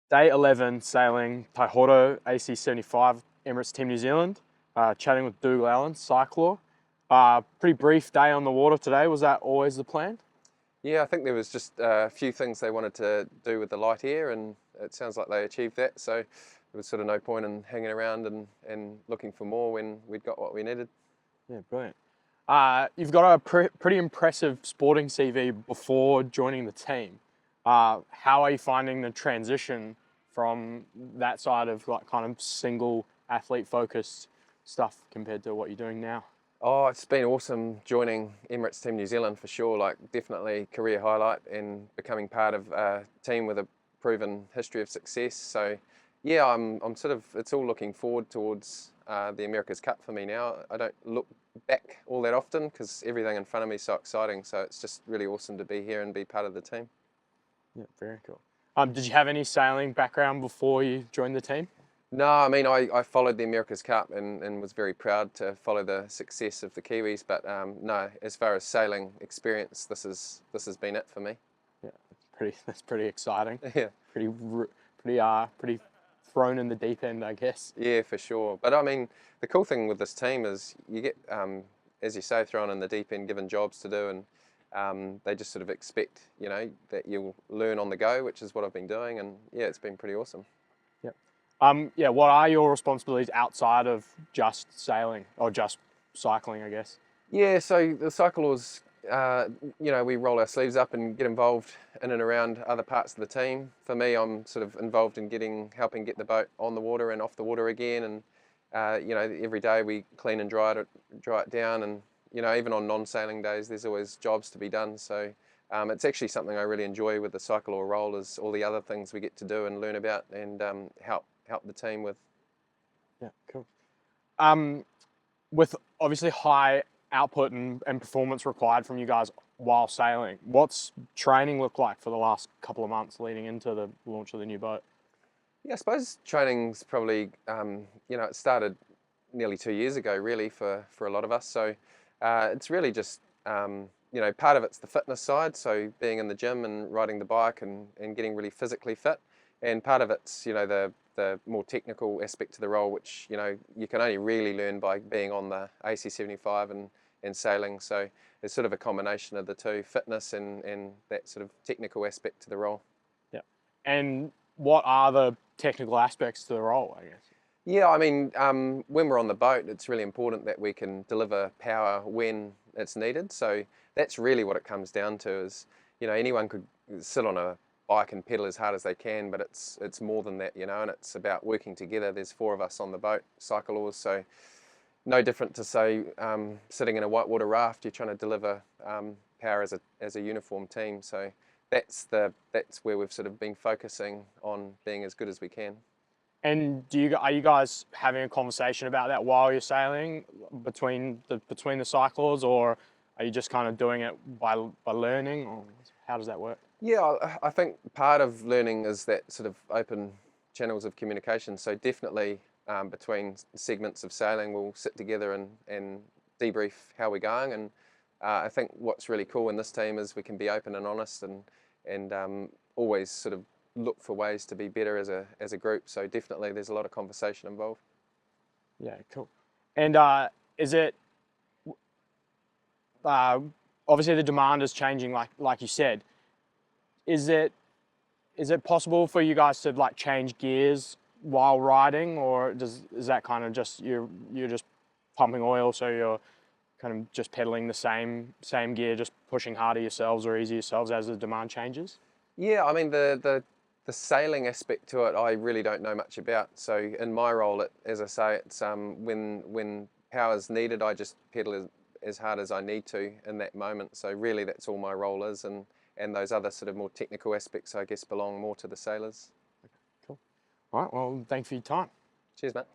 Day 11 sailing Taihoro AC75 Emirates Team New Zealand, chatting with Dougal Allan, Cyclor. Pretty brief day on the water today. Was that always the plan? Yeah, I think there was just a few things they wanted to do with the light air, and it sounds like they achieved that. So there was sort of no point in hanging around and looking for more when we'd got what we needed. Yeah, brilliant. You've got a pretty impressive sporting CV before joining the team. How are you finding the transition from that side of like kind of single athlete focused stuff compared to what you're doing now? Oh, it's been awesome joining Emirates Team New Zealand for sure. Like definitely career highlight and becoming part of a team with a proven history of success. So yeah, I'm sort of, it's all looking forward towards the America's Cup for me now. I don't look back all that often because everything in front of me is so exciting. So it's just really awesome to be here and be part of the team. Yeah, very cool. Did you have any sailing background before you joined the team? No, I mean, I followed the America's Cup and was very proud to follow the success of the Kiwis. But no, as far as sailing experience, this has been it for me. Yeah, that's pretty exciting. Yeah, Pretty thrown in the deep end, I guess. yeah, for sure. But I mean, the cool thing with this team is you get, as you say, thrown in the deep end, given jobs to do, and they just sort of expect, that you'll learn on the go, which is what I've been doing. And yeah, it's been pretty awesome. Yep. Yeah, what are your responsibilities outside of just sailing or just cycling, I guess? Yeah, so the Cyclors, we roll our sleeves up and get involved in and around other parts of the team. For me, I'm sort of involved in helping get the boat on the water and off the water again. And every day we clean and dry it down. And even on non-sailing days, there's always jobs to be done. So it's actually something I really enjoy with the Cyclor role is all the other things we get to do and learn about and help the team with. Yeah, cool. With obviously high output and performance required from you guys while sailing, what's training look like for the last couple of months leading into the launch of the new boat? Yeah, I suppose training's probably, it started nearly 2 years ago, really, for a lot of us. So it's really just, part of it's the fitness side, so being in the gym and riding the bike and getting really physically fit. And part of it's, the more technical aspect to the role, which, you can only really learn by being on the AC75 and sailing. So it's sort of a combination of the two, fitness and that sort of technical aspect to the role. Yeah. And what are the technical aspects to the role, I guess? Yeah, I mean, when we're on the boat, it's really important that we can deliver power when it's needed. So that's really what it comes down to is, anyone could sit on a bike and pedal as hard as they can, but it's more than that, and it's about working together. There's 4 of us on the boat, cyclors, so no different to say sitting in a whitewater raft. You're trying to deliver power as a uniform team. So that's where we've sort of been focusing on being as good as we can. And are you guys having a conversation about that while you're sailing between the cyclors, or are you just kind of doing it by learning, or how does that work? Yeah, I think part of learning is that sort of open channels of communication. So definitely between segments of sailing, we'll sit together and debrief how we're going. And I think what's really cool in this team is we can be open and honest and always sort of look for ways to be better as a group. So definitely there's a lot of conversation involved. Yeah, cool. And is it obviously the demand is changing, like you said. Is it possible for you guys to like change gears while riding, or is that kind of just you're just pumping oil, so you're kind of just pedaling the same gear, just pushing harder yourselves or easier yourselves as the demand changes? Yeah, I mean the sailing aspect to it, I really don't know much about. So in my role, as I say, it's when power's needed, I just pedal as hard as I need to in that moment. So really, that's all my role is, and those other sort of more technical aspects, I guess, belong more to the sailors. Cool. All right. Well, thanks for your time. Cheers, mate.